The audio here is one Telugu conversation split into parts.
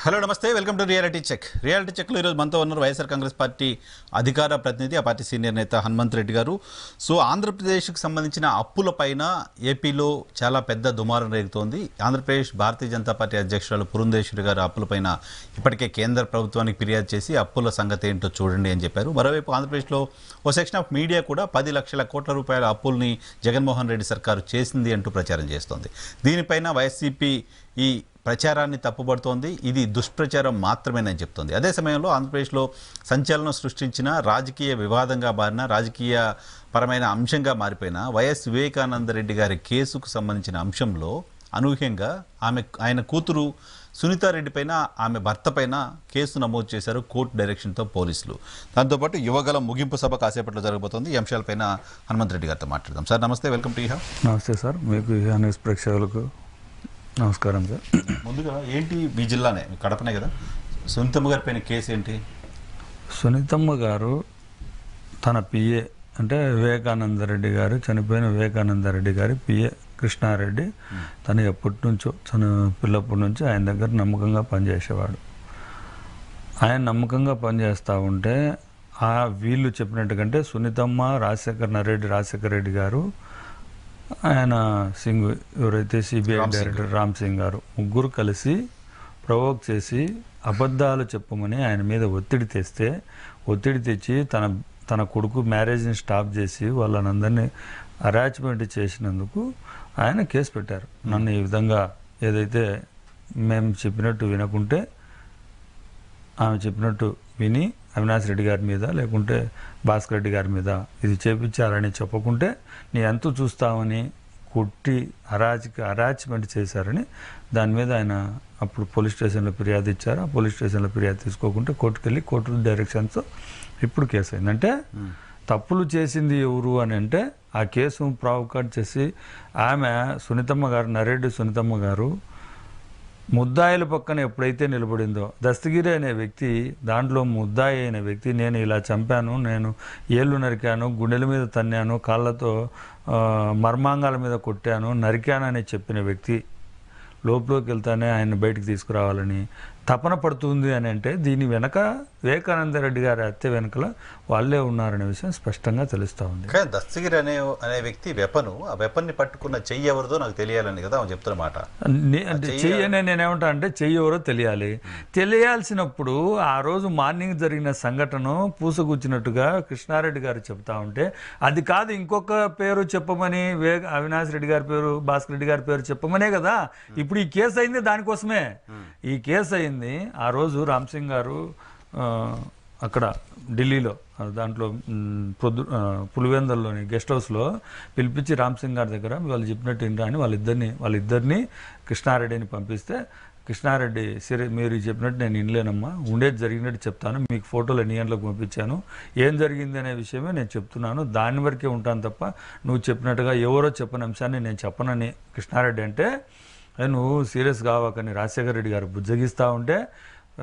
హలో నమస్తే, welcome to reality check. Reality చెక్లో ఈరోజు మనతో ఉన్నారు వైఎస్ఆర్ కాంగ్రెస్ పార్టీ అధికార ప్రతినిధి, ఆ పార్టీ సీనియర్ నేత హనుమంత్ రెడ్డి గారు. సో ఆంధ్రప్రదేశ్కి సంబంధించిన అప్పుల పైన ఏపీలో చాలా పెద్ద దుమారం రేగుతోంది. ఆంధ్రప్రదేశ్ భారతీయ జనతా పార్టీ అధ్యక్షురాలు పురంధేశ్వరి గారు అప్పులపైన ఇప్పటికే కేంద్ర ప్రభుత్వానికి ఫిర్యాదు చేసి అప్పుల సంగతి ఏంటో చూడండి అని చెప్పారు. మరోవైపు ఆంధ్రప్రదేశ్లో ఓ సెక్షన్ ఆఫ్ మీడియా కూడా 10 లక్షల కోట్ల రూపాయల అప్పుల్ని జగన్మోహన్ రెడ్డి సర్కారు చేసింది అంటూ ప్రచారం చేస్తోంది. దీనిపైన వైసీపీ ఈ ప్రచారాన్ని తప్పుబడుతోంది. ఇది దుష్ప్రచారం మాత్రమేనని చెప్తోంది. అదే సమయంలో ఆంధ్రప్రదేశ్లో సంచలనం సృష్టించిన, రాజకీయ వివాదంగా మారిన, రాజకీయ పరమైన అంశంగా మారిపోయిన వైఎస్ వివేకానంద రెడ్డి గారి కేసుకు సంబంధించిన అంశంలో అనూహ్యంగా ఆయన కూతురు సునీతారెడ్డి పైన, ఆమె భర్త పైన కేసు నమోదు చేశారు కోర్టు డైరెక్షన్తో పోలీసులు. దాంతోపాటు యువగలం ముగింపు సభ కాసేపట్లో జరగబోతోంది. ఈ అంశాలపైన హనుమంత్ రెడ్డి గారితో మాట్లాడదాం. సార్ నమస్తే, వెల్కమ్ టు ఇహా. నమస్తే సార్, మీకు ఇహా న్యూస్ ప్రేక్షకులకు నమస్కారం సార్. ముందుగా ఏంటి, మీ జిల్లానే, మీ కడపనే కదా, సునీతమ్మ గారి పైన కేసు ఏంటి? సునీతమ్మ గారు తన పిఏ అంటే వివేకానంద రెడ్డి గారు, చనిపోయిన వివేకానంద రెడ్డి గారి పిఏ కృష్ణారెడ్డి, తను ఎప్పటి నుంచో, తన పిల్లప్పటి నుంచి ఆయన దగ్గర నమ్మకంగా పనిచేసేవాడు. ఆయన నమ్మకంగా పనిచేస్తూ ఉంటే వీళ్ళు చెప్పినట్టుకంటే సునీతమ్మ, రాజశేఖర రెడ్డి గారు, ఆయన సింగ్ ఎవరైతే సిబిఐ డైరెక్టర్ రామ్ సింగ్ గారు, ముగ్గురు కలిసి ప్రవోక్ చేసి అబద్ధాలు చెప్పమని ఆయన మీద ఒత్తిడి తెచ్చి తన కొడుకు మ్యారేజ్ని స్టాప్ చేసి వాళ్ళనందరినీ అరాచ్మెంట్ చేసినందుకు ఆయన కేసు పెట్టారు. నన్ను ఈ విధంగా ఏదైతే మేము చెప్పినట్టు వినకుంటే, ఆమె చెప్పినట్టు విని అవినాష్ రెడ్డి గారి మీద లేకుంటే భాస్కర్ రెడ్డి గారి మీద ఇది చేపించారని చెప్పకుంటే నీ ఎంత చూస్తామని కొట్టి అరాచ్మెంట్ చేశారని దాని మీద ఆయన అప్పుడు పోలీస్ స్టేషన్లో ఫిర్యాదు ఇచ్చారు. ఆ పోలీస్ స్టేషన్లో ఫిర్యాదు తీసుకోకుంటే కోర్టుకు వెళ్ళి కోర్టు డైరెక్షన్తో ఇప్పుడు కేసు అయిందంటే తప్పులు చేసింది ఎవరు అని అంటే ఆ కేసు ప్రావకాట్ చేసి ఆమె నరేడ్డి సునీతమ్మ గారు ముద్దాయిల పక్కన ఎప్పుడైతే నిలబడిందో, దస్తగిరి అనే వ్యక్తి దాంట్లో ముద్దాయి అయిన వ్యక్తి, నేను ఇలా చంపాను, నేను ఏళ్ళు నరికాను, గుండెల మీద తన్నాను, కాళ్ళతో మర్మాంగాల మీద కొట్టాను, నరికానని చెప్పిన వ్యక్తి లోపలికి వెళ్తానే ఆయన బయటికి తీసుకురావాలని తపన పడుతుంది అని అంటే దీని వెనక వివేకానంద రెడ్డి గారి హత్య వెనకల వాళ్ళే ఉన్నారనే విషయం స్పష్టంగా తెలుస్తూ ఉంది. కానీ దస్తగిరి అనే వ్యక్తి ఆ వెపన్ని పట్టుకున్న చెయ్యి ఎవరిదో నాకు తెలియాలని కదా చెప్తున్న మాట. చెయ్యి అనే నేనేమంటా అంటే చెయ్యి ఎవరో తెలియాల్సినప్పుడు ఆ రోజు మార్నింగ్ జరిగిన సంఘటన పూసగుచ్చినట్టుగా కృష్ణారెడ్డి గారు చెప్తా ఉంటే అది కాదు ఇంకొక పేరు చెప్పమని, అవినాష్ రెడ్డి గారి పేరు, భాస్కర్ రెడ్డి గారి పేరు చెప్పమనే కదా ఇప్పుడు ఈ కేసు అయింది. దానికోసమే ఈ కేసు అయింది. ఆ రోజు రామ్ సింగ్ గారు అక్కడ ఢిల్లీలో దాంట్లో పులివెందల్లోని గెస్ట్ హౌస్లో పిలిపించి రామ్ సింగ్ గారి దగ్గర వాళ్ళు చెప్పినట్టు ఏంటా అని వాళ్ళిద్దరిని కృష్ణారెడ్డిని పంపిస్తే, కృష్ణారెడ్డి సరే మీరు చెప్పినట్టు నేను వినలేనమ్మా, ఉండేది జరిగినట్టు చెప్తాను, మీకు ఫోటోలు ఎన్ని గంటలకు పంపించాను, ఏం జరిగింది అనే విషయమే నేను చెప్తున్నాను, దాని వరకే ఉంటాను తప్ప నువ్వు చెప్పినట్టుగా ఎవరో చెప్పని అంశాన్ని నేను చెప్పనని కృష్ణారెడ్డి అంటే, నువ్వు సీరియస్ కావకని రాజశేఖర రెడ్డి గారు బుజ్జగిస్తూ ఉంటే,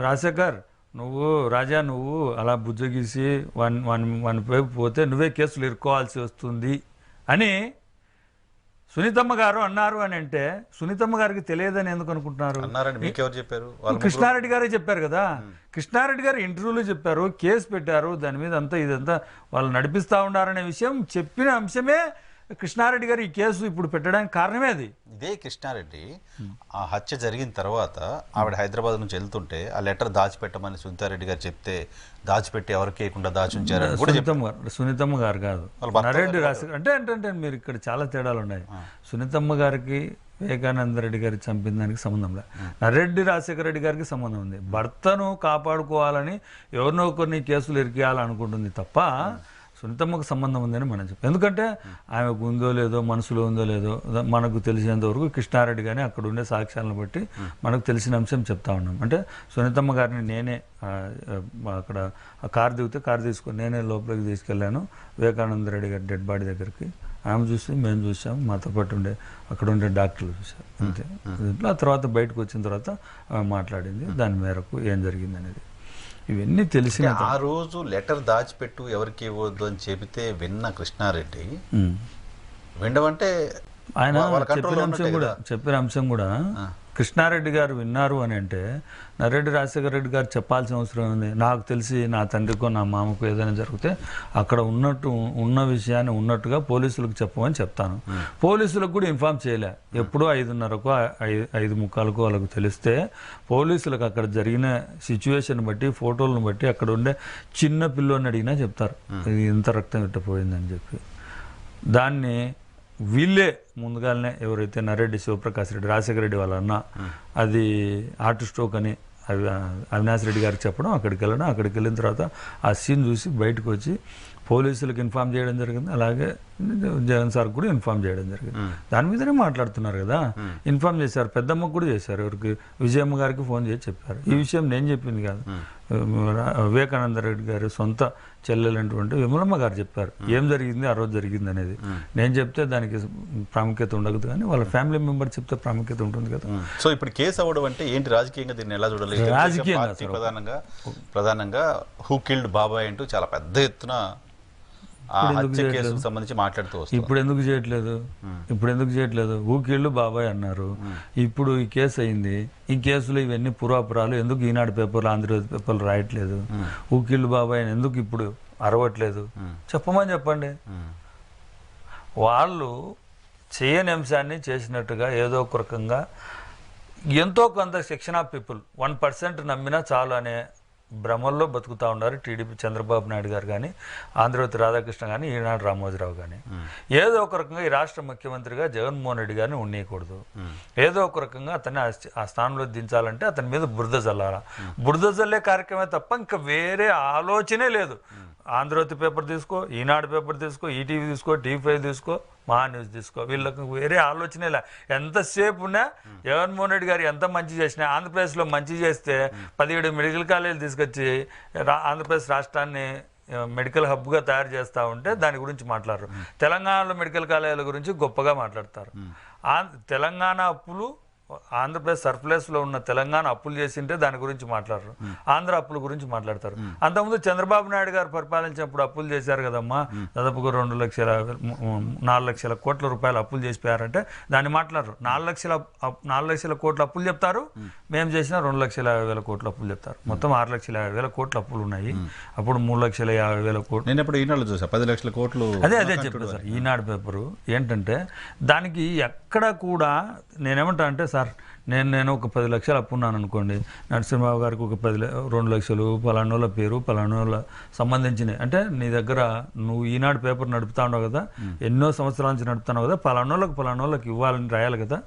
రాజశేఖర్ నువ్వు అలా బుజ్జగిసి వన్ వైపు పోతే నువ్వే కేసులు ఇరుక్కోవాల్సి వస్తుంది అని సునీతమ్మ గారు అన్నారు అని అంటే సునీతమ్మ గారికి తెలియదని ఎందుకు అనుకుంటున్నారు? కృష్ణారెడ్డి గారే చెప్పారు కదా. కృష్ణారెడ్డి గారు ఇంటర్వ్యూలో చెప్పారు, కేసు పెట్టారు, దాని మీద అంతా ఇదంతా వాళ్ళు నడిపిస్తూ ఉన్నారనే విషయం చెప్పిన అంశమే కృష్ణారెడ్డి గారు ఈ కేసు ఇప్పుడు పెట్టడానికి కారణమే అది. ఇదే కృష్ణారెడ్డి ఆ హత్య జరిగిన తర్వాత ఆవిడ హైదరాబాద్ నుంచి వెళ్తుంటే ఆ లెటర్ దాచిపెట్టమని సునీతారెడ్డి గారు చెప్తే దాచిపెట్టి ఎవరికి వేయకుండా దాచుంచారని సునీతమ్మ గారు కాదు, నరేడ్డి రాజశేఖర్ అంటే మీరు ఇక్కడ చాలా తేడాలు ఉన్నాయి. సునీతమ్మ గారికి వివేకానంద రెడ్డి గారికి చంపిన దానికి సంబంధం లేదు, నరేడ్డి రాజశేఖర రెడ్డి గారికి సంబంధం ఉంది. భర్తను కాపాడుకోవాలని ఎవరినో కొన్ని కేసులు ఇరికేయాలనుకుంటుంది తప్ప సునీతమ్మకు సంబంధం ఉందని మనం చెప్పాం. ఎందుకంటే ఆమెకు ఉందో లేదో, మనసులో ఉందో లేదో మనకు తెలిసినంత వరకు కృష్ణారెడ్డి కానీ అక్కడ ఉండే సాక్ష్యాలను బట్టి మనకు తెలిసిన అంశం చెప్తా ఉన్నాం. అంటే సునీతమ్మ గారిని నేనే అక్కడ కారు దిగితే కారు తీసుకొని నేనే లోపలికి తీసుకెళ్ళాను వివేకానంద రెడ్డి గారి డెడ్ బాడీ దగ్గరికి. ఆమె చూసి మేము చూసాము, మాతో పాటు అక్కడ ఉండే డాక్టర్లు చూసారు, అంతే. ఆ తర్వాత బయటకు వచ్చిన తర్వాత ఆమె మాట్లాడింది, దాని మేరకు ఏం జరిగింది అనేది ఇవన్నీ తెలిసిన. ఆ రోజు లెటర్ దాచిపెట్టు ఎవరికి ఇవ్వద్దు అని చెబితే విన్న కృష్ణారెడ్డి వినవంటే ఆయన చెప్పిన అంశం కూడా కృష్ణారెడ్డి గారు విన్నారు అని అంటే నర్రెడ్డి రాజశేఖర రెడ్డి గారు చెప్పాల్సిన అవసరం ఉంది. నాకు తెలిసి నా తండ్రికో నా మామకో ఏదైనా జరిగితే అక్కడ ఉన్న విషయాన్ని ఉన్నట్టుగా పోలీసులకు చెప్పమని చెప్తాను. పోలీసులకు కూడా ఇన్ఫార్మ్ చేయలే. ఎప్పుడో 5:30కో 5:45కో వాళ్ళకు తెలిస్తే పోలీసులకు అక్కడ జరిగిన సిచ్యువేషన్ బట్టి ఫోటోలను బట్టి అక్కడ ఉండే చిన్న పిల్లోని అడిగినా చెప్తారు ఇది ఇంత రక్తం ఇట్టపోయిందని చెప్పి. దాన్ని వీళ్ళే ముందుగానే ఎవరైతే నర్రెడ్డి శివప్రకాష్ రెడ్డి రాజశేఖర రెడ్డి వాళ్ళ అన్న అది హార్ట్ స్ట్రోక్ అని అవినాష్ రెడ్డి గారికి చెప్పడం, అక్కడికి వెళ్ళడం, అక్కడికి వెళ్ళిన తర్వాత ఆ సీన్ చూసి బయటకు వచ్చి పోలీసులకు ఇన్ఫామ్ చేయడం జరిగింది. అలాగే జగన్ సార్ కూడా ఇన్ఫామ్ చేయడం జరిగింది. దాని మీదనే మాట్లాడుతున్నారు కదా. ఇన్ఫామ్ చేశారు, పెద్దమ్మకు కూడా చేశారు. ఎవరికి విజయమ్మ గారికి ఫోన్ చేసి చెప్పారు. ఈ విషయం నేను చెప్పింది కాదు, వివేకానంద రెడ్డి గారు సొంత చెల్లెలంటువంటి విమలమ్మ గారు చెప్పారు ఏం జరిగింది ఆ రోజు జరిగింది అనేది. నేను చెప్తే దానికి ప్రాముఖ్యత ఉండదు, కానీ వాళ్ళ ఫ్యామిలీ మెంబర్ చెప్తే ప్రాముఖ్యత ఉంటుంది కదా. సో ఇప్పుడు కేసు అవ్వడం అంటే ఏంటి, రాజకీయంగా దీన్ని ఎలా చూడాలి? రాజకీయంగా ప్రధానంగా హూ కిల్డ్ బాబాయ్ అంటూ చాలా పెద్ద ఎత్తున సంబంధించి మాట్లాడుతూ వస్తుంది. ఇప్పుడు ఎందుకు చేయట్లేదు? ఊకిళ్ళు బాబాయ్ అన్నారు. ఇప్పుడు ఈ కేసు అయింది. ఈ కేసులో ఇవన్నీ పురాపురాలు ఎందుకు ఈనాడు పేపర్లు ఆంధ్రజ్యోతి పేపర్లు రాయట్లేదు? ఊకిళ్ళు బాబాయ్ ఎందుకు ఇప్పుడు అరవట్లేదు? చెప్పండి. వాళ్ళు చేయని అంశాన్ని చేసినట్టుగా ఏదో ఒక రకంగా ఎంతో కొంత సెక్షన్ ఆఫ్ పీపుల్ 1% నమ్మినా చాలు అనే భ్రమల్లో బతుకుతూ ఉన్నారు టీడీపీ చంద్రబాబు నాయుడు గారు కానీ, ఆంధ్రజ్యోతి రాధాకృష్ణ కానీ, ఈనాడు రామోజీరావు కానీ. ఏదో ఒక రకంగా ఈ రాష్ట్ర ముఖ్యమంత్రిగా జగన్మోహన్ రెడ్డి గారిని ఉండకూడదు. ఏదో ఒక రకంగా అతన్ని ఆ స్థానంలో దించాలంటే అతని మీద బురద జల్లాల. బురద జల్లే కార్యక్రమే తప్ప ఇంకా వేరే ఆలోచనే లేదు. ఆంధ్రజ్యోతి పేపర్ తీసుకో, ఈనాడు పేపర్ తీసుకో, ఈటీవీ తీసుకో, టీవీ5 తీసుకో, మహా న్యూస్ తీసుకో, వీళ్ళకి వేరే ఆలోచనే లే. ఎంతసేపు ఉన్నా జగన్మోహన్ రెడ్డి గారు ఎంత మంచి చేసినా, ఆంధ్రప్రదేశ్లో మంచి చేస్తే 17 మెడికల్ కాలేజీలు తీసుకొచ్చి ఆంధ్రప్రదేశ్ రాష్ట్రాన్ని మెడికల్ హబ్గా తయారు చేస్తూ ఉంటే దాని గురించి మాట్లాడరు. తెలంగాణలో మెడికల్ కాలేజీల గురించి గొప్పగా మాట్లాడతారు. తెలంగాణ అప్పులు, ఆంధ్రప్రదేశ్ సర్ప్లస్లో ఉన్న తెలంగాణ అప్పులు చేసింటే దాని గురించి మాట్లాడరు. ఆంధ్ర అప్పుల గురించి మాట్లాడతారు. అంతకుముందు చంద్రబాబు నాయుడు గారు పరిపాలించినప్పుడు అప్పులు చేశారు కదమ్మా, దాదాపుగా 4 లక్షల కోట్ల రూపాయలు అప్పులు చేసిపోయారంటే దాన్ని మాట్లాడరు. 4 లక్షల కోట్ల అప్పులు చెప్తారు, మేము చేసిన 2,50,000 కోట్ల అప్పులు చెప్తారు. మొత్తం 6,50,000 కోట్ల అప్పులు ఉన్నాయి. అప్పుడు 3,50,000 కోట్లు. నేను ఇప్పుడు ఈనాడు చూసా 10 లక్షల కోట్లు. అదే చెప్పారు సార్. ఈనాడు పేపరు ఏంటంటే దానికి ఎక్కడ కూడా నేనేమంటా అంటే సార్, నేను ఒక 10 లక్షలు అప్పున్నాను అనుకోండి, నరసింహరావు గారికి ఒక 2 లక్షలు పలానోళ్ళ పేరు పలానోళ్ళ సంబంధించినవి అంటే నీ దగ్గర నువ్వు ఈనాడు పేపర్ నడుపుతా ఉన్నావు కదా, ఎన్నో సంవత్సరాల నుంచి నడుపుతున్నావు కదా, పలానోళ్ళకి ఇవ్వాలని రాయాలి కదా.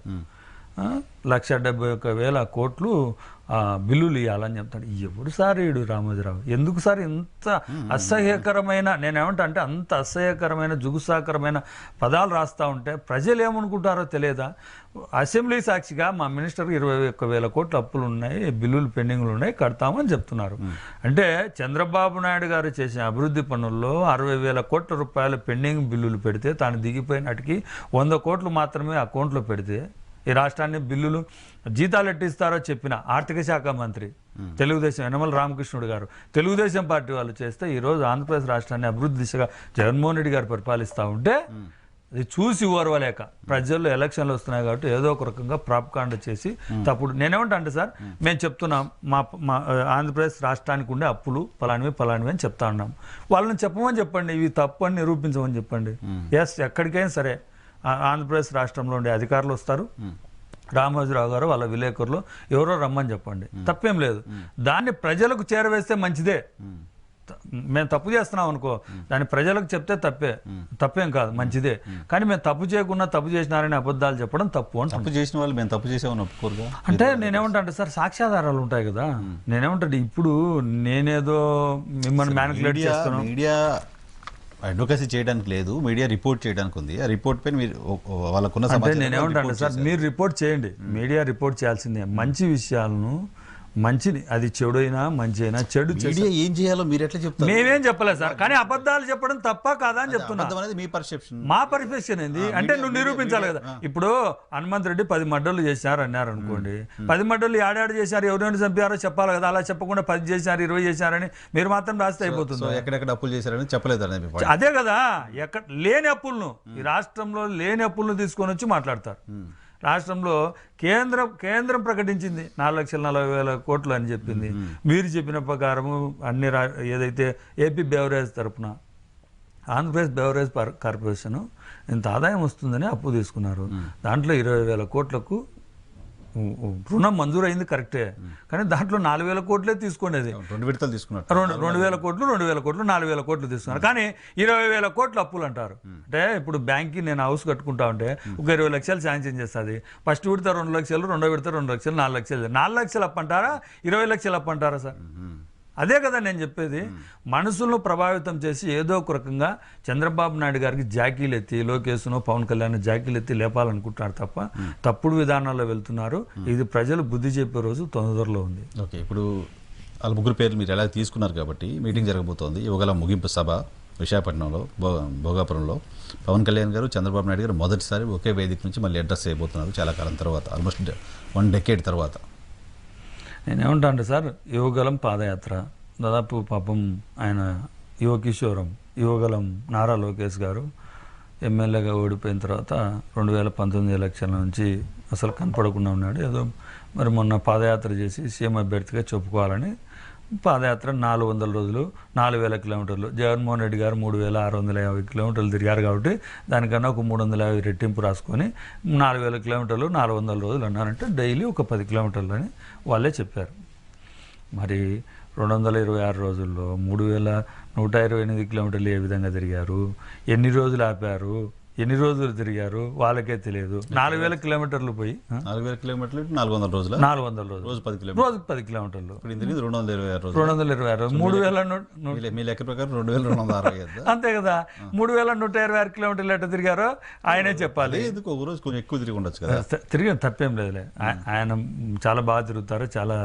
1,71,000 కోట్లు బిల్లులు ఇవ్వాలని చెప్తాడు. ఎప్పుడు సార్ ఈడు రామోజీరావు ఎందుకు సార్ ఇంత అసహ్యకరమైన, నేనేమంటా అంటే అంత అసహ్యకరమైన జుగుసాకరమైన పదాలు రాస్తూ ఉంటే ప్రజలు ఏమనుకుంటారో తెలియదా? అసెంబ్లీ సాక్షిగా మా మినిస్టర్కి 21,000 కోట్ల అప్పులు ఉన్నాయి, బిల్లులు పెండింగ్లు ఉన్నాయి, కడతామని చెప్తున్నారు. అంటే చంద్రబాబు నాయుడు గారు చేసిన అభివృద్ధి పనుల్లో 60,000 కోట్ల రూపాయలు పెండింగ్ బిల్లులు పెడితే తాను దిగిపోయినట్టుకి 100 కోట్లు మాత్రమే అకౌంట్లో పెడితే ఈ రాష్ట్రాన్ని బిల్లులు జీతాలు ఎట్టిస్తారో చెప్పిన ఆర్థిక శాఖ మంత్రి తెలుగుదేశం యనమల రామకృష్ణుడు గారు, తెలుగుదేశం పార్టీ వాళ్ళు చేస్తే ఈరోజు ఆంధ్రప్రదేశ్ రాష్ట్రాన్ని అభివృద్ధి దిశగా జగన్మోహన్ రెడ్డి గారు పరిపాలిస్తూ ఉంటే అది చూసి ఓర్వలేక ప్రజల్లో ఎలక్షన్లు వస్తున్నాయి కాబట్టి ఏదో ఒక రకంగా ప్రాపకాండ చేసి తప్పుడు. నేనేమంటా అంటే సార్, మేము చెప్తున్నాం మా ఆంధ్రప్రదేశ్ రాష్ట్రానికి ఉండే అప్పులు పలానివి అని చెప్తా ఉన్నాం. వాళ్ళని చెప్పమని చెప్పండి, ఇవి తప్పు అని నిరూపించమని చెప్పండి. ఎస్, ఎక్కడికైనా సరే ఆంధ్రప్రదేశ్ రాష్ట్రంలో ఉండే అధికారులు వస్తారు, రామోజీరావు గారు వాళ్ళ విలేకరులు ఎవరో రమ్మని చెప్పండి, తప్పేం లేదు. దాన్ని ప్రజలకు చేరవేస్తే మంచిదే. మేము తప్పు చేస్తున్నాం అనుకో, దాన్ని ప్రజలకు చెప్తే తప్పేం కాదు, మంచిదే. కానీ మేము తప్పు చేయకుండా తప్పు చేసినారని అబద్ధాలు చెప్పడం తప్పు అని. తప్పు చేసిన వాళ్ళు మేము తప్పు చేసామని ఒప్పుకోరుగా. అంటే నేనేమంటా అంటే సార్, సాక్ష్యాధారాలు ఉంటాయి కదా. నేనేమంటే ఇప్పుడు నేనేదో మిమ్మల్ని మ్యానిపులేట్ చేస్తున్నాను. మీడియా అడ్వకసీ చేయడానికి లేదు, మీడియా రిపోర్ట్ చేయడానికి ఉంది. ఆ రిపోర్ట్ పైన మీరు వాళ్ళకున్న అంటే నేనేమంటాను సార్, మీరు రిపోర్ట్ చేయండి, మీడియా రిపోర్ట్ చేయాల్సిందే. మంచి విషయాలను, మంచిని, అది చెడు అయినా మంచి అయినా, చెడు ఏం చేయాలో మీరు ఎట్లా చెప్తారు? మేమేం చెప్పలేదు సార్, కానీ అబద్ధాలు చెప్పడం తప్ప కాదా అని చెప్తున్నా. మీ పర్సెప్షన్, మా పర్సెప్షన్ ఏంది అంటే నువ్వు నిరూపించాలి కదా. ఇప్పుడు హనుమంత్ రెడ్డి 10 మర్డర్లు చేశారు అన్నారు అనుకోండి, 10 మర్డర్లు ఏడాడు చేశారు, ఎవరెవరు చంపారో చెప్పాలి కదా. అలా చెప్పకుండా 10 చేశారు 20 చేశారని మీరు మాత్రం రాస్తే అయిపోతుంది. ఎక్కడెక్కడ అప్పులు చేశారని చెప్పలేదు. అదే కదా, లేని అప్పులను, ఈ రాష్ట్రంలో లేని అప్పులను తీసుకొని వచ్చి మాట్లాడతారు. రాష్ట్రంలో కేంద్రం ప్రకటించింది 4,40,000 కోట్లు అని చెప్పింది. మీరు చెప్పిన ప్రకారము అన్ని ఏదైతే ఏపీ బెవరేజ్ తరపున ఆంధ్రప్రదేశ్ బెవరేజ్ కార్పొరేషన్ ఇంత ఆదాయం వస్తుందని అప్పు తీసుకున్నారు. దాంట్లో 20,000 కోట్లకు రుణం మంజూరైంది కరెక్టే, కానీ దాంట్లో 4,000 కోట్లే తీసుకునేది. 2 విడతలు తీసుకున్నారు. 2,000 కోట్లు 4,000 కోట్లు తీసుకున్నారు, కానీ 20,000 కోట్లు అప్పులు అంటారు. అంటే ఇప్పుడు బ్యాంక్కి నేను హౌస్ కట్టుకుంటా ఉంటే ఒక 20 లక్షలు శాంక్షన్ చేస్తుంది. ఫస్ట్ విడత 2 లక్షలు, రెండో విడత 2 లక్షలు, 4 లక్షలు. 4 లక్షలు అప్పు అంటారా, 20 లక్షలు అప్పు అంటారా సార్? అదే కదా నేను చెప్పేది. మనసులను ప్రభావితం చేసి ఏదో ఒక రకంగా చంద్రబాబు నాయుడు గారికి జాకీలు ఎత్తి, లోకేష్ను పవన్ కళ్యాణ్ జాకీలు ఎత్తి లేపాలనుకుంటున్నారు తప్ప తప్పుడు విధానాల్లో వెళ్తున్నారు. ఇది ప్రజలు బుద్ధి చెప్పే రోజు తొందరలో ఉంది. ఓకే, ఇప్పుడు వాళ్ళ ముగ్గురు పేర్లు మీరు ఎలా తీసుకున్నారు కాబట్టి మీటింగ్ జరగబోతోంది. యువగల ముగింపు సభ విశాఖపట్నంలో భోగాపురంలో పవన్ కళ్యాణ్ గారు, చంద్రబాబు నాయుడు గారు మొదటిసారి ఒకే వేదిక నుంచి మళ్ళీ అడ్రస్ చేయబోతున్నారు చాలా కాలం తర్వాత, ఆల్మోస్ట్ 1 డెకేడ్ తర్వాత. నేనేమంటా అంటే సార్, యువగలం పాదయాత్ర దాదాపు పాపం ఆయన యువగలం నారా లోకేష్ గారు ఎమ్మెల్యేగా ఓడిపోయిన తర్వాత 2019 ఎలక్షన్ల నుంచి అసలు కనపడకుండా ఉన్నాడు. ఏదో మరి మొన్న పాదయాత్ర చేసి సీఎం అభ్యర్థిగా చెప్పుకోవాలని పాదయాత్ర 400 రోజులు 4,000 కిలోమీటర్లు. జగన్మోహన్ రెడ్డి గారు 3,650 కిలోమీటర్లు తిరిగారు కాబట్టి దానికన్నా ఒక 350 రెట్టింపు రాసుకొని 4,000 కిలోమీటర్లు 400 రోజులు అన్నారంటే డైలీ ఒక 10 కిలోమీటర్లు అని వాళ్ళే చెప్పారు. మరి 226 రోజుల్లో 3,128 కిలోమీటర్లు ఏ విధంగా తిరిగారు, ఎన్ని రోజులు ఆపారు, ఎన్ని రోజులు తిరిగారు వాళ్ళకే తెలియదు. 4,000 కిలోమీటర్లు పోయి 4,000 కిలోమీటర్లు 400 రోజులు, 400 రోజులు, రోజు 10 కిలోమీటర్లు, రోజుకు 10 కిలోమీటర్లు, 226 రోజులు, 3,000 మీ లెక్క ప్రకారం 2,260. అంతే కదా. 3,126 కిలోమీటర్లు ఎట్లా తిరిగారో ఆయనే చెప్పాలి. ఎందుకు ఒక రోజు కొంచెం ఎక్కువ తిరిగి ఉండొచ్చు కదా. తిరిగిన తప్పేం లేదులే. ఆయన చాలా బాగా తిరుగుతారు, చాలా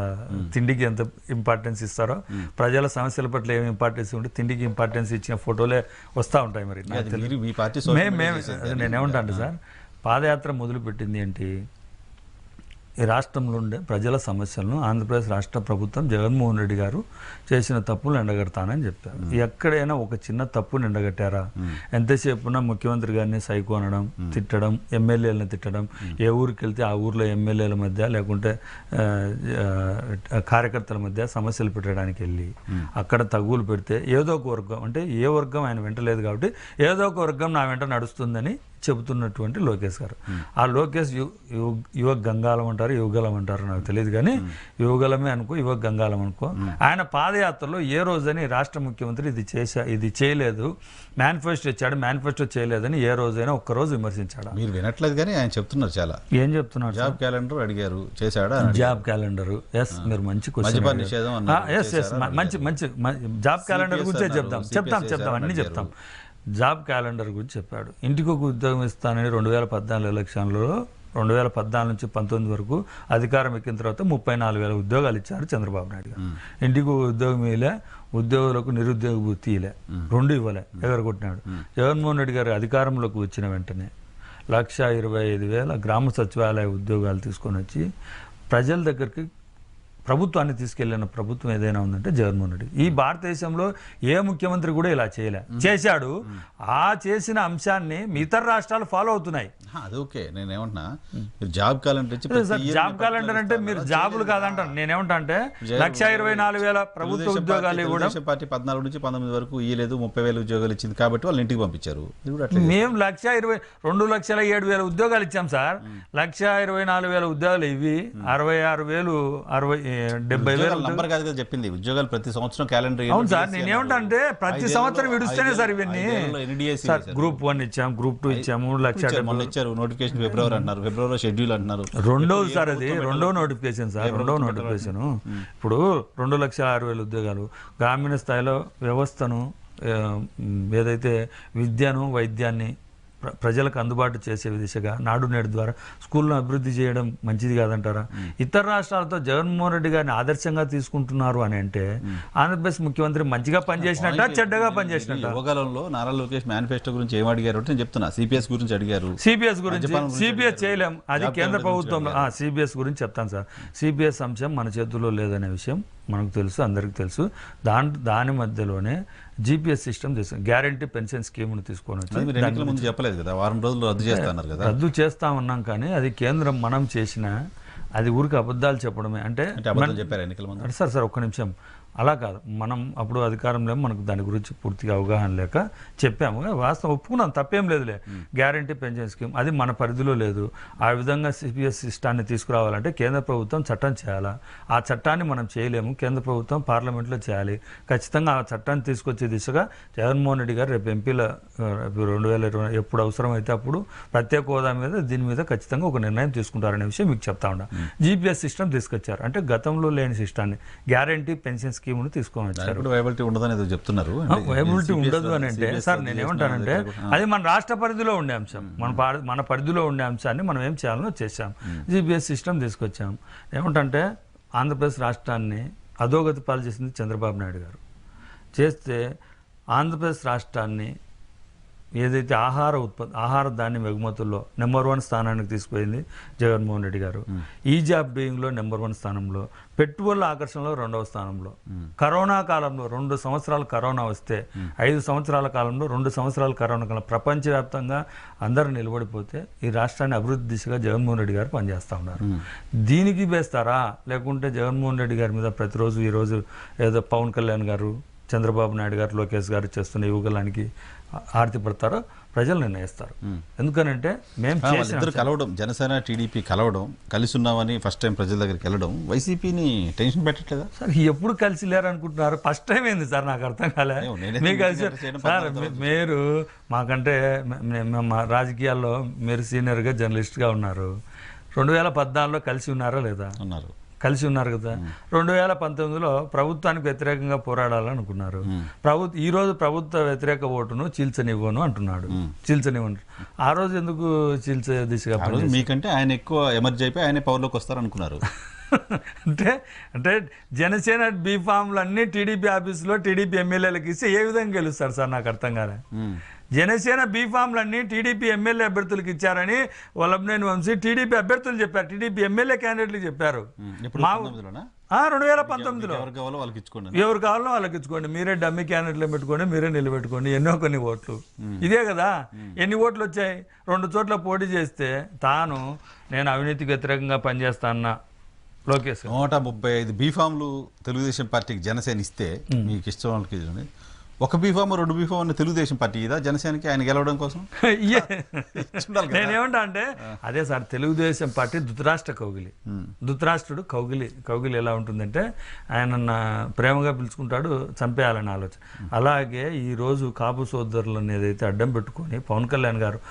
తిండికి ఎంత ఇంపార్టెన్స్ ఇస్తారో, ప్రజల సమస్యల పట్ల ఏమి ఇంపార్టెన్స్ ఉంటే తిండికి ఇంపార్టెన్స్ ఇచ్చిన ఫోటోలే వస్తూ ఉంటాయి. మరి మీ పార్టీ నేనేమంటా అంటే సార్, పాదయాత్ర మొదలుపెట్టింది ఏంటి, ఈ రాష్ట్రంలో ఉండే ప్రజల సమస్యలను ఆంధ్రప్రదేశ్ రాష్ట్ర ప్రభుత్వం జగన్మోహన్ రెడ్డి గారు చేసిన తప్పులు ఎండగడతానని చెప్పారు. ఎక్కడైనా ఒక చిన్న తప్పుని ఎండగట్టారా? ఎంతసేపున ముఖ్యమంత్రి గారిని సైకో అనడం, తిట్టడం, ఎమ్మెల్యేలను తిట్టడం, ఏ ఊరికి వెళ్తే ఆ ఊర్లో ఎమ్మెల్యేల మధ్య లేకుంటే కార్యకర్తల మధ్య సమస్యలు పెట్టడానికి వెళ్ళి అక్కడ తగులు పెడితే ఏదో ఒక వర్గం, అంటే ఏ వర్గం ఆయన వెంట లేదు కాబట్టి ఏదో ఒక వర్గం నా వెంట నడుస్తుందని చెబుతున్నటువంటి లోకేష్ గారు. ఆ లోకేష్ యువ గంగాలం అంటారు, యువగలం అంటారు, నాకు తెలియదు, కానీ యువగలమే అనుకో, యువ గంగాలం అనుకో. ఆయన పాదయాత్రలో ఏ రోజని రాష్ట్ర ముఖ్యమంత్రి ఇది చేయలేదు, మేనిఫెస్టో ఇచ్చాడు, మేనిఫెస్టో చేయలేదని ఏ రోజైనా ఒక్కరోజు విమర్శించాడు? మీరు వినట్లేదు, కానీ ఆయన చెప్తున్నారు. చాలా ఏం చెప్తున్నారు? జాబ్ క్యాలెండర్ అడిగారు, చేశాడా? జాబ్ క్యాలెండర్, ఎస్, మీరు మంచి క్వశ్చన్. మంచి జాబ్ క్యాలెండర్ గురించే చెప్తాం అన్ని చెప్తాం. జాబ్ క్యాలెండర్ గురించి చెప్పాడు. ఇంటికి ఒక ఉద్యోగం ఇస్తానని 2014 ఎలక్షన్లో 2014 నుంచి 19 వరకు అధికారం ఎక్కిన తర్వాత 34,000 ఉద్యోగాలు ఇచ్చారు చంద్రబాబు నాయుడు గారు. ఇంటికి ఉద్యోగం ఇలే, ఉద్యోగులకు నిరుద్యోగ భృతి ఇలే, 2 ఇవ్వలే, ఎగరగొట్టినాడు. జగన్మోహన్ రెడ్డి గారు అధికారంలోకి వచ్చిన వెంటనే 1,25,000 గ్రామ సచివాలయ ఉద్యోగాలు తీసుకొని వచ్చి ప్రజల దగ్గరికి ప్రభుత్వాన్ని తీసుకెళ్లిన ప్రభుత్వం ఏదైనా ఉందంటే జగన్మోహన్ రెడ్డి. ఈ భారతదేశంలో ఏ ముఖ్యమంత్రి కూడా ఇలా చేశాడు. ఆ చేసిన అంశాన్ని ఇతర రాష్ట్రాలు ఫాలో అవుతున్నాయి. అది ఓకే, నేనేమంటున్నా, జాబ్ క్యాలెండర్ జాబ్ క్యాలెండర్ అంటే మీరు జాబులు కాదంటారు. నేనేమంటా అంటే 1,24,000 ప్రభుత్వ ఉద్యోగాలు ఇవ్వడం. పార్టీ 14 నుంచి 19 వరకు ఇవ్వలేదు, 30,000 ఉద్యోగాలు ఇచ్చింది కాబట్టి వాళ్ళు ఇంటికి పంపించారు. మేము 2,07,000 ఉద్యోగాలు ఇచ్చాం సార్. 1,24,000 ఉద్యోగాలు ఇవి 70,000 నంబర్ కాదు కదా చెప్పింది. ఉద్యోగాలు ప్రతి సంవత్సరం క్యాలెండర్. అవును సార్, నేనేమంటా అంటే ప్రతి సంవత్సరం విడుస్తేనే సార్ ఇవన్నీ. గ్రూప్ 1 ఇచ్చాం, గ్రూప్ 2 ఇచ్చాము, 1,00,000 ఇచ్చారు. నోటిఫికేషన్ ఫిబ్రవరి అంటున్నారు, ఫిబ్రవరి షెడ్యూల్ అంటున్నారు. రెండోది సార్, అది రెండో నోటిఫికేషన్ సార్, రెండో నోటిఫికేషన్. ఇప్పుడు 2,06,000 ఉద్యోగాలు గ్రామీణ స్థాయిలో వ్యవస్థను, ఏదైతే విద్యను, వైద్యాన్ని ప్రజలకు అందుబాటు చేసే దిశగా నాడు నేడు ద్వారా స్కూళ్ళను అభివృద్ధి చేయడం మంచిది కాదంటారా? ఇతర రాష్ట్రాలతో జగన్మోహన్ రెడ్డి గారిని ఆదర్శంగా తీసుకుంటున్నారు అని అంటే ఆంధ్రప్రదేశ్ ముఖ్యమంత్రి మంచిగా పనిచేసినట్ట, చెడ్డగా పనిచేసినట్ట? యువగలంలో నారా లోకేష్ మేనిఫెస్టో గురించి ఏం అడిగారు అంటే నేను చెప్తున్నా, సిపిఎస్ గురించి అడిగారు. సిపిఎస్ చేయలేం, అది కేంద్ర ప్రభుత్వంలో. సిపిఎస్ గురించి చెప్తాను సార్. సిపిఎస్ అంశం మన చేతుల్లో లేదనే విషయం మనకు తెలుసు, అందరికీ తెలుసు. దాని మధ్యలోనే జీపీఎస్ సిస్టమ్ తీసుకు గ్యారంటీ పెన్షన్ స్కీమ్ను తీసుకొని వచ్చి అది మీరు ఎన్నికల ముందు చెప్పలేదు కదా, వారం రోజులు రద్దు చేస్తున్నారు కదా. రద్దు చేస్తామన్నాం, కానీ అది కేంద్రం మనం చేసిన అది ఊరికి అబద్ధాలు చెప్పడమే. అంటే అబద్ధాలు చెప్పారు ఎన్నికల ముందు. సార్ ఒక్క నిమిషం, అలా కాదు. మనం అప్పుడు అధికారంలో మనకు దాని గురించి పూర్తిగా అవగాహన లేక చెప్పాము. వాస్తవం ఒప్పుకున్నాం, తప్పేం లేదులే. గ్యారంటీ పెన్షన్ స్కీమ్ అది మన పరిధిలో లేదు. ఆ విధంగా సిపిఎస్ సిస్టాన్ని తీసుకురావాలంటే కేంద్ర ప్రభుత్వం చట్టం చేయాలా, ఆ చట్టాన్ని మనం చేయలేము. కేంద్ర ప్రభుత్వం పార్లమెంట్లో చేయాలి. ఖచ్చితంగా ఆ చట్టాన్ని తీసుకొచ్చే దిశగా జగన్మోహన్ రెడ్డి గారు రేపు ఎంపీల 2020 ఎప్పుడు అవసరమైతే అప్పుడు ప్రత్యేక హోదా మీద దీని మీద ఖచ్చితంగా ఒక నిర్ణయం తీసుకుంటారనే విషయం మీకు చెప్తా ఉన్నా. జీపీఎస్ సిస్టమ్ తీసుకొచ్చారు, అంటే గతంలో లేని సిస్టాన్ని గ్యారంటీ పెన్షన్ స్కీమ్ను తీసుకొని వచ్చారు. వైబిలిటీ ఉండదని ఏదో చెప్తున్నారు. వైబిలిటీ ఉండదు అని అంటే సార్ నేను ఏమంటానంటే అది మన రాష్ట్ర పరిధిలో ఉండే అంశం, మన పరిధిలో ఉండే అంశాన్ని మనం ఏం చేయాలనో చేశాం. జీపీఎస్ సిస్టమ్ తీసుకొచ్చాం. ఏమంటే ఆంధ్రప్రదేశ్ రాష్ట్రాన్ని అధోగతి పాలు చేసింది చంద్రబాబు నాయుడు గారు. చేస్తే ఆంధ్రప్రదేశ్ రాష్ట్రాన్ని ఏదైతే ఆహార ధాన్యం ఎగుమతుల్లో నెంబర్ 1 స్థానానికి తీసుకుపోయింది జగన్మోహన్ రెడ్డి గారు. ఈజ్ ఆఫ్ డూయింగ్లో నెంబర్ 1 స్థానంలో, పెట్టుబడుల ఆకర్షణలో 2వ స్థానంలో. కరోనా కాలంలో 2 సంవత్సరాలు కరోనా వస్తే 5 సంవత్సరాల కాలంలో 2 సంవత్సరాల కరోనా కాలం ప్రపంచవ్యాప్తంగా అందరూ నిలబడిపోతే ఈ రాష్ట్రాన్ని అభివృద్ధి దిశగా జగన్మోహన్ రెడ్డి గారు పనిచేస్తూ ఉన్నారు. దీనికి వేస్తారా, లేకుంటే జగన్మోహన్ రెడ్డి గారి మీద ప్రతిరోజు ఈరోజు ఏదో పవన్ కళ్యాణ్ గారు, చంద్రబాబు నాయుడు గారు, లోకేష్ గారు చేస్తున్న యువకులానికి ఆర్తి పడతారో ప్రజలు నిర్ణయిస్తారు. ఎందుకనంటే మేము ఇద్దరు కలవడం, జనసేన టీడీపీ కలవడం, కలిసి ఉన్నామని ఫస్ట్ టైం ప్రజల దగ్గరికి వెళ్ళడం వైసీపీని టెన్షన్ పెట్టట్లేదా సార్? ఎప్పుడు కలిసి లేరు అనుకుంటున్నారు? ఫస్ట్ టైం ఏంది సార్, నాకు అర్థం కాలే. మీకు కలిసి సార్ మీరు మాకంటే మా రాజకీయాల్లో మీరు సీనియర్గా జర్నలిస్ట్గా ఉన్నారు. 2014లో కలిసి ఉన్నారా లేదా? ఉన్నారు, కలిసి ఉన్నారు కదా. 2019లో ప్రభుత్వానికి వ్యతిరేకంగా పోరాడాలనుకున్నారు. ఈరోజు ప్రభుత్వ వ్యతిరేక ఓటును చీల్చనివ్వను అంటున్నాడు. చీల్చనివ్వను. ఆ రోజు ఎందుకు చీల్చే దిశగా? మీకంటే ఆయన ఎక్కువ ఎమర్జీ అయిపోయి ఆయన పవర్లోకి వస్తారనుకున్నారు. అంటే జనసేన బీఫామ్లు అన్ని టీడీపీ ఆఫీసులో టీడీపీ ఎమ్మెల్యేలకు ఇస్తే ఏ విధంగా గెలుస్తారు సార్? నాకు అర్థం కాలే. జనసేన బీఫామ్లన్నీ టీడీపీ ఎమ్మెల్యే అభ్యర్థులకు ఇచ్చారని వల్లభనేని వంశీ టీడీపీ అభ్యర్థులు చెప్పారు, టీడీపీ ఎమ్మెల్యే క్యాండిడేట్లు చెప్పారు. 2019లో ఎవరు కావాలో వాళ్ళకి ఇచ్చుకోండి, మీరే డమ్మీ క్యాండిడేట్లు పెట్టుకోండి, మీరే నిలబెట్టుకోండి, ఎన్నో కొన్ని ఓట్లు. ఇదే కదా. ఎన్ని ఓట్లు వచ్చాయి? 2 చోట్ల పోటీ చేస్తే నేను అవినీతికి వ్యతిరేకంగా పనిచేస్తానన్నా లోకేష్ 135 బీఫామ్లు తెలుగుదేశం పార్టీకి జనసేన ఇస్తే మీకు ఇష్టం వాళ్ళకి ఒక బీఫామ్ 2 బీఫామ్ అన్న తెలుగుదేశం పార్టీ ఇదా జనసేనకి ఆయన గెలవడం కోసం? నేనేమంటా అంటే అదే సార్, తెలుగుదేశం పార్టీ ధృతరాష్ట్ర కౌగిలి. ధృతరాష్ట్రుడు కౌగిలి ఎలా ఉంటుందంటే ఆయన ప్రేమగా పిలుచుకుంటాడు, చంపేయాలని ఆలోచన. అలాగే ఈరోజు కాపు సోదరులను ఏదైతే అడ్డం పెట్టుకొని పవన్ కళ్యాణ్ గారు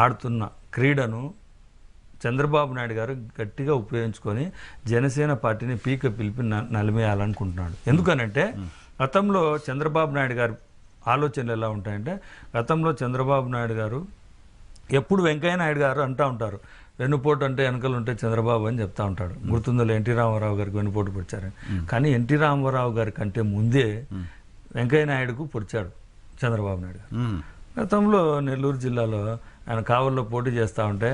ఆడుతున్న క్రీడను చంద్రబాబు నాయుడు గారు గట్టిగా ఉపయోగించుకొని జనసేన పార్టీని పిలిపి నలిమేయాలనుకుంటున్నాడు. ఎందుకనంటే గతంలో చంద్రబాబు నాయుడు గారు ఆలోచనలు ఎలా ఉంటాయంటే, గతంలో చంద్రబాబు నాయుడు గారు ఎప్పుడు వెంకయ్య నాయుడు గారు అంటూ ఉంటారు, వెన్నుపోటు అంటే వెనకలు ఉంటే చంద్రబాబు అని చెప్తా ఉంటాడు. గుర్తుందో ఎన్టీ రామారావు గారికి వెన్నుపోటు పొడిచారని. కానీ ఎన్టీ రామారావు గారి కంటే ముందే వెంకయ్య నాయుడుకు పొడిచాడు చంద్రబాబు నాయుడు గారు. గతంలో నెల్లూరు జిల్లాలో ఆయన కావల్లో పోటీ చేస్తూ ఉంటే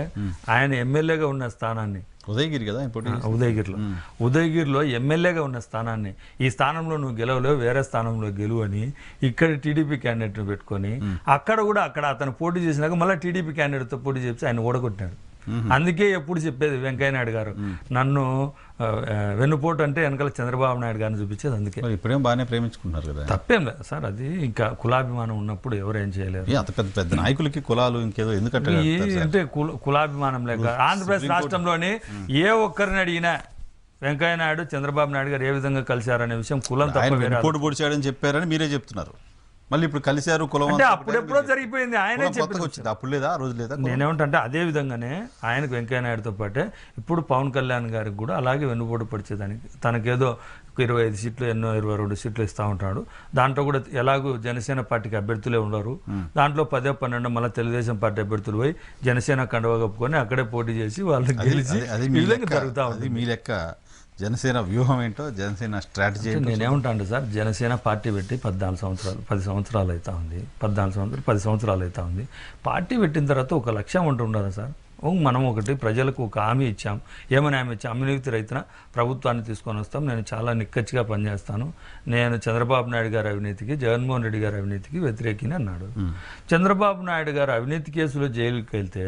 ఆయన ఎమ్మెల్యేగా ఉన్న స్థానాన్ని, ఉదయగిరి కదా, ఉదయగిరిలో ఎమ్మెల్యేగా ఉన్న స్థానాన్ని, ఈ స్థానంలో నువ్వు గెలవలేవు, వేరే స్థానంలో గెలువు అని ఇక్కడ టీడీపీ క్యాండిడేట్ను పెట్టుకొని అక్కడ అతను పోటీ చేసినాక మళ్ళీ టీడీపీ క్యాండిడేట్తో పోటీ చేసి ఆయన ఓడగొట్టాడు. అందుకే ఎప్పుడు చెప్పేది వెంకయ్య నాయుడు గారు, నన్ను వెన్నుపోటు అంటే వెనకాల చంద్రబాబు నాయుడు గారిని చూపించేది. అందుకే ఇప్పుడేం బాగానే ప్రేమించుకుంటున్నారు కదా. తప్పేం లేదు సార్, అది ఇంకా కులాభిమానం ఉన్నప్పుడు ఎవరేం చేయలేరు. అంత పెద్ద పెద్ద నాయకులకి కులాలు ఇంకేదో ఎందుకంటే అంటే కులాభిమానం లేక ఆంధ్రప్రదేశ్ రాష్ట్రంలోని ఏ ఒక్కరిని అడిగినా వెంకయ్య నాయుడు చంద్రబాబు నాయుడు గారు ఏ విధంగా కలిశారనే విషయం కులం తప్ప పోటీ పొడిచాడని చెప్పారని మీరే చెప్తున్నారు. మళ్ళీ ఇప్పుడు కలిశారు కులం అంటే అప్పుడెప్పుడో జరిగిపోయింది. ఆయనే వచ్చింది, అప్పుడు లేదా, ఆ రోజు లేదా. నేనేమంటే అదే విధంగానే ఆయనకు వెంకయ్య నాయుడుతో పాటే ఇప్పుడు పవన్ కళ్యాణ్ గారికి కూడా అలాగే వెన్నుపోటు పడిచేదానికి తనకేదో 25 సీట్లు ఎన్నో 22 సీట్లు ఇస్తూ ఉంటాడు. దాంట్లో కూడా ఎలాగూ జనసేన పార్టీకి అభ్యర్థులే ఉండరు. దాంట్లో 10-12 మళ్ళీ తెలుగుదేశం పార్టీ అభ్యర్థులు పోయి జనసేన కండువా కప్పుకొని అక్కడే పోటీ చేసి వాళ్ళకి గెలిచి జరుగుతూ ఉంది. మీ లెక్క జనసేన వ్యూహం ఏంటో, జనసేన స్ట్రాటజీ ఏంటో నేనేమంటాను సార్, జనసేన పార్టీ పెట్టి 10 సంవత్సరాలు అవుతా ఉంది. 10 సంవత్సరాలు అవుతా ఉంది. పార్టీ పెట్టిన తర్వాత ఒక లక్ష్యం ఉంటుండదా సార్? మనం ఒకటి ప్రజలకు ఒక హామీ ఇచ్చాం. ఏమని హామీ ఇచ్చాం? అవినీతి రైతున ప్రభుత్వాన్ని తీసుకొని వస్తాం, నేను చాలా నిక్కచ్చిగా పనిచేస్తాను, నేను చంద్రబాబు నాయుడు గారి అవినీతికి, జగన్మోహన్ రెడ్డి గారి అవినీతికి వ్యతిరేకిని అన్నాడు. చంద్రబాబు నాయుడు గారు అవినీతి కేసులో జైలుకి వెళ్తే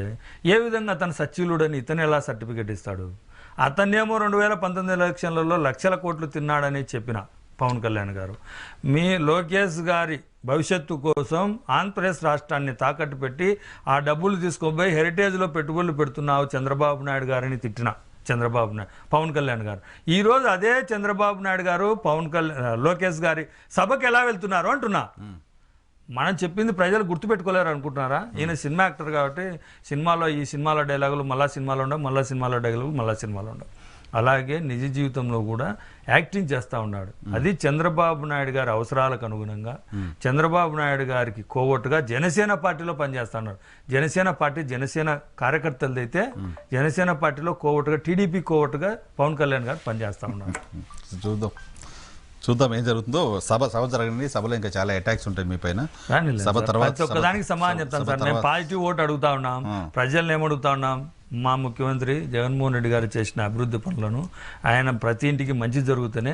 ఏ విధంగా అతను సచ్చిలుడని ఇతను ఎలా సర్టిఫికెట్ ఇస్తాడు? అతన్నేమో 2019 ఎలక్షన్లలో లక్షల కోట్లు తిన్నాడని చెప్పిన పవన్ కళ్యాణ్ గారు, మీ లోకేష్ గారి భవిష్యత్తు కోసం ఆంధ్రప్రదేశ్ రాష్ట్రాన్ని తాకట్టు పెట్టి ఆ డబ్బులు తీసుకుపోయి హెరిటేజ్లో పెట్టుబడులు పెడుతున్నావు చంద్రబాబు నాయుడు గారిని తిట్టిన పవన్ కళ్యాణ్ గారు, ఈరోజు అదే చంద్రబాబు నాయుడు గారు లోకేష్ గారి సభకు ఎలా వెళ్తున్నారు అంటున్నా. మనం చెప్పింది ప్రజలు గుర్తుపెట్టుకోలేరు అనుకుంటున్నారా? ఈయన సినిమా యాక్టర్ కాబట్టి ఈ సినిమాలో డైలాగులు మళ్ళా సినిమాలో ఉండవు, మళ్ళా సినిమాలో డైలాగులు మళ్ళా సినిమాలో ఉండవు. అలాగే నిజ జీవితంలో కూడా యాక్టింగ్ చేస్తూ ఉన్నాడు. అది చంద్రబాబు నాయుడు గారి అవసరాలకు అనుగుణంగా చంద్రబాబు నాయుడు గారికి కోవట్టుగా జనసేన పార్టీలో పనిచేస్తున్నాడు. జనసేన కార్యకర్తలది అయితే జనసేన పార్టీలో కోవట్టుగా టీడీపీ కోవట్టుగా పవన్ కళ్యాణ్ గారు పనిచేస్తూ ఉన్నాడు. చూద్దాం ఏం జరుగుతుందో. సభ జరగండి, సభలో ఇంకా చాలా అటాక్స్ ఉంటాయి మీ పైన. సభ తర్వాత ఒక్కదానికి సమాధానం చెప్తాను సార్. నేను పాజిటివ్ ఓటు అడుగుతా ఉన్నాం, ప్రజల్ని ఏమడుగుతా ఉన్నాం? మా ముఖ్యమంత్రి జగన్మోహన్ రెడ్డి గారు చేసిన అభివృద్ధి పనులను, ఆయన ప్రతి ఇంటికి మంచి జరుగుతూనే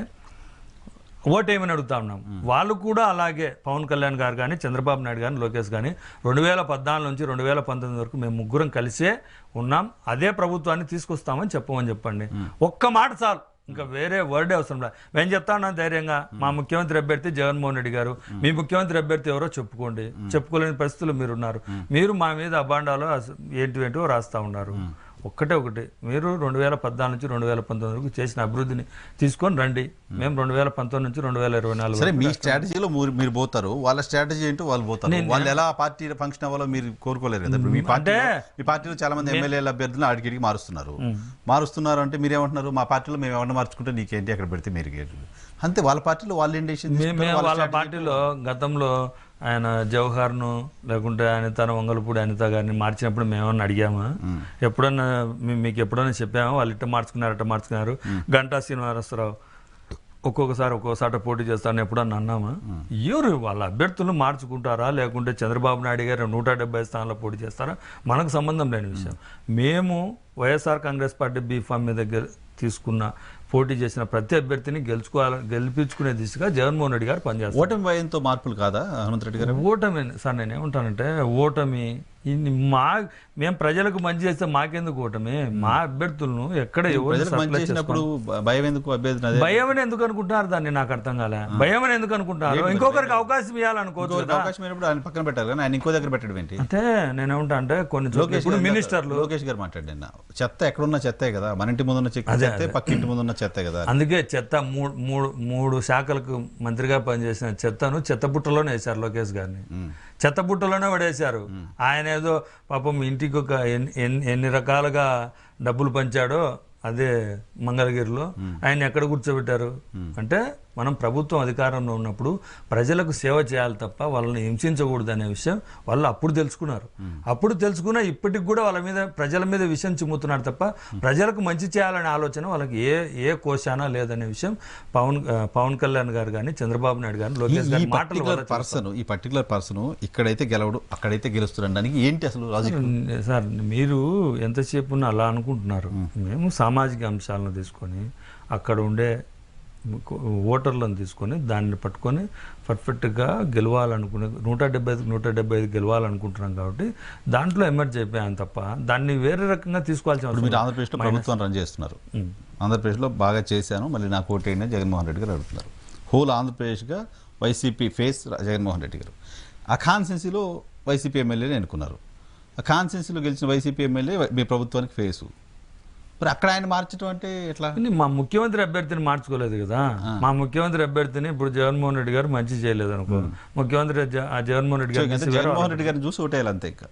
ఓటేమని అడుగుతా ఉన్నాం. వాళ్ళు కూడా అలాగే పవన్ కళ్యాణ్ గారు కానీ, చంద్రబాబు నాయుడు కానీ, లోకేష్ కానీ 2014 నుంచి 2019 వరకు మేము ముగ్గురం కలిసే ఉన్నాం, అదే ప్రభుత్వాన్ని తీసుకొస్తామని చెప్పండి. ఒక్క మాట చాలు, ఇంకా వేరే వర్డే అవసరం లేదు. మేము చెప్తా ఉన్నాం ధైర్యంగా, మా ముఖ్యమంత్రి అభ్యర్థి జగన్మోహన్ రెడ్డి గారు, మీ ముఖ్యమంత్రి అభ్యర్థి ఎవరో చెప్పుకోండి. చెప్పుకోలేని పరిస్థితులు మీరున్నారు. మీరు మా మీద అబాండాలు ఏంటివేంటివో రాస్తా ఉన్నారు. ఒకటి మీరు 2014 నుంచి 2019 వరకు చేసిన అభివృద్ధిని తీసుకొని రండి. మేము 2019 నుంచి 2024 సరే, మీ స్ట్రాటజీలో మీరు పోతారు, వాళ్ళ స్ట్రాటజీ ఏంటో వాళ్ళు పోతారు. వాళ్ళు ఎలా పార్టీ ఫంక్షన్ అవ్వాలో మీరు కోరుకోలేరు కదా. మీ పార్టీలో చాలా మంది ఎమ్మెల్యేల అభ్యర్థులను అడిగిడికి మారుస్తున్నారు అంటే మీరేమంటున్నారు? మా పార్టీలో మేము ఏమన్నా మార్చుకుంటే నీకేంటి, అక్కడ పెడితే మీరు అంతే. వాళ్ళ పార్టీలో వాళ్ళు ఏం డెసిషన్? వాళ్ళ పార్టీలో గతంలో ఆయన జవహర్ను లేకుంటే తన వంగలపూడి అనిత గారిని మార్చినప్పుడు మేమన్నా అడిగామా? ఎప్పుడన్నా మీకు ఎప్పుడన్నా చెప్పామా వాళ్ళు ఇట్ట మార్చుకున్నారు? గంటా శ్రీనివాసరావు ఒక్కొక్కసారి పోటీ చేస్తారని ఎప్పుడన్నా అన్నామా? ఎవరు వాళ్ళ అభ్యర్థులను మార్చుకుంటారా లేకుంటే చంద్రబాబు నాయుడు గారు 170 స్థానాల్లో పోటీ చేస్తారా? మనకు సంబంధం లేని విషయం. మేము వైఎస్ఆర్ కాంగ్రెస్ పార్టీ బీఫామ్ మీద పోటీ చేసిన ప్రతి అభ్యర్థిని గెలిపించుకునే దిశగా జగన్మోహన్ రెడ్డి గారు పనిచేస్తారు. ఓటమి భయంతో మార్పులు కాదా హనుమంత్ రెడ్డి గారు? ఓటమి సార్, నేనేమంటానంటే ఓటమి మేము ప్రజలకు మంచి చేస్తే మాకెందుకు ఓటమి? మా అభ్యర్థులను ఎక్కడ భయం ఎందుకు అనుకుంటున్నారు? దాన్ని నాకు అర్థం కాలే. భయం అని ఎందుకు అనుకుంటున్నారు? ఇంకొకరికి అవకాశం ఇవ్వాలనుకోవచ్చు. పక్కన పెట్టారు కానీ ఆయన ఇంకో దగ్గర పెట్టడం ఏంటి? అంటే నేనేమంటా అంటే కొన్ని మినిస్టర్లు లోకేష్ గారు మాట్లాడిన చెత్త ఎక్కడున్న చెత్తే కదా, మన ఇంటి ముందున్న చెత్తే పక్కింటి ముందున్న చెత్తే కదా. అందుకే చెత్త మూడు శాఖలకు మంత్రిగా పనిచేసిన చెత్తను చెత్తబుట్టలోనే వేశారు లోకేష్ గారిని. చెత్తబుట్టలోనే పడేశారు. ఆయన ఏదో పాపం ఇంటికి ఒక ఎన్ని రకాలుగా డబ్బులు పంచాడో అదే మంగళగిరిలో ఆయన ఎక్కడ కూర్చోబెట్టారు అంటే, మనం ప్రభుత్వం అధికారంలో ఉన్నప్పుడు ప్రజలకు సేవ చేయాలి తప్ప వాళ్ళని హింసించకూడదు అనే విషయం వాళ్ళు అప్పుడు తెలుసుకున్నారు. అప్పుడు తెలుసుకున్నా ఇప్పటికి కూడా ప్రజల మీద విషయం చిమ్ముతున్నారు తప్ప ప్రజలకు మంచి చేయాలనే ఆలోచన వాళ్ళకి ఏ కోశానా లేదనే విషయం పవన్ కళ్యాణ్ గారు కానీ, చంద్రబాబు నాయుడు గారు, లోకేష్ గారు మాటలు. ఈ పర్టికులర్ పర్సన్ ఇక్కడైతే గెలవడు అక్కడైతే గెలుస్తున్నాడానికి ఏంటి అసలు లాజిక్? సార్, మీరు ఎంతసేపు అలా అనుకుంటున్నారు. మేము సామాజిక అంశాలను తీసుకొని అక్కడ ఉండే ఓటర్లను తీసుకొని దాన్ని పట్టుకొని పర్ఫెక్ట్గా గెలవాలనుకునే 175 గెలవాలనుకుంటున్నాం కాబట్టి దాంట్లో ఎమర్జ్ అయిపోయాను తప్ప దాన్ని వేరే రకంగా తీసుకోవాల్సిన అవసరం. మీరు ఆంధ్రప్రదేశ్లో ప్రభుత్వం రన్ చేస్తున్నారు, ఆంధ్రప్రదేశ్లో బాగా చేశాను మళ్ళీ నాకు ఓటేయండి జగన్మోహన్ రెడ్డి గారు అడుగుతున్నారు. హోల్ ఆంధ్రప్రదేశ్గా వైసీపీ ఫేస్ జగన్మోహన్ రెడ్డి గారు. ఆ కాన్స్టిట్యున్సీలో వైసీపీ ఎమ్మెల్యేని ఎన్నుకున్నారు. ఆ కాన్స్టిట్యున్సీలో గెలిచిన వైసీపీ ఎమ్మెల్యే మీ ప్రభుత్వానికి ఫేసు. మరి అక్కడ ఆయన మార్చడం అంటే ఎట్లా? మా ముఖ్యమంత్రి అభ్యర్థిని మార్చుకోలేదు కదా. మా ముఖ్యమంత్రి అభ్యర్థిని ఇప్పుడు జగన్మోహన్ రెడ్డి గారు మంచి చేయలేదు అనుకో, ముఖ్యమంత్రి జగన్మోహన్ రెడ్డి గారిని చూసి ఓటేయాలి అంతే. ఇంకా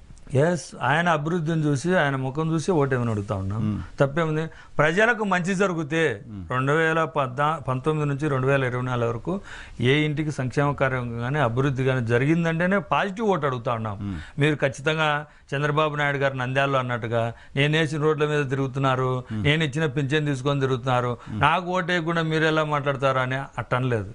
ఆయన అభివృద్ధిని చూసి ఆయన ముఖం చూసి ఓటేమని అడుగుతా ఉన్నాం. తప్పేముంది? ప్రజలకు మంచి జరిగితే 2019 నుంచి 2024 వరకు ఏ ఇంటికి సంక్షేమ కార్యక్రమం కానీ అభివృద్ధి కానీ జరిగిందంటేనే పాజిటివ్ ఓటు అడుగుతా ఉన్నాం. మీరు ఖచ్చితంగా చంద్రబాబు నాయుడు గారు నంద్యాలలో అన్నట్టుగా నేను వేసిన రోడ్ల మీద తిరుగుతున్నారు, నేను ఇచ్చిన పింఛన్ తీసుకొని తిరుగుతున్నారు, నాకు ఓటు వేయకుండా మీరు ఎలా మాట్లాడతారు అని అట్టనలేదు.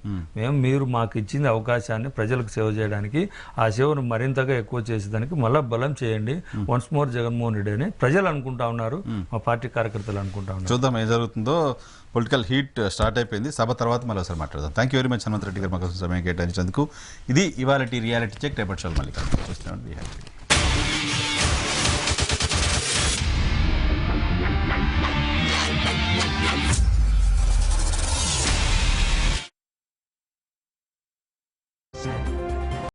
మీరు మాకు ఇచ్చింది అవకాశాన్ని ప్రజలకు సేవ చేయడానికి, ఆ సేవను మరింతగా ఎక్కువ చేసేదానికి మళ్ళీ బలం చేయాలి. చేయండి, వన్స్ మోర్ జగన్మోహన్ రెడ్డి అని ప్రజలు అనుకుంటా ఉన్నారు, మా పార్టీ కార్యకర్తలు అనుకుంటా ఉన్నారు. చూద్దాం ఏం జరుగుతుందో. పొలిటికల్ హీట్ స్టార్ట్ అయిపోయింది. సభ తర్వాత మళ్ళీ ఒకసారి మాట్లాడదాం. Thank you very much Hanumanth Reddy గారు మాకు సమయం కేటాయించినందుకు. ఇది ఇవాళ రియాలిటీ చెక్. రేపటి షోలు మళ్ళీ చూస్తున్నాం.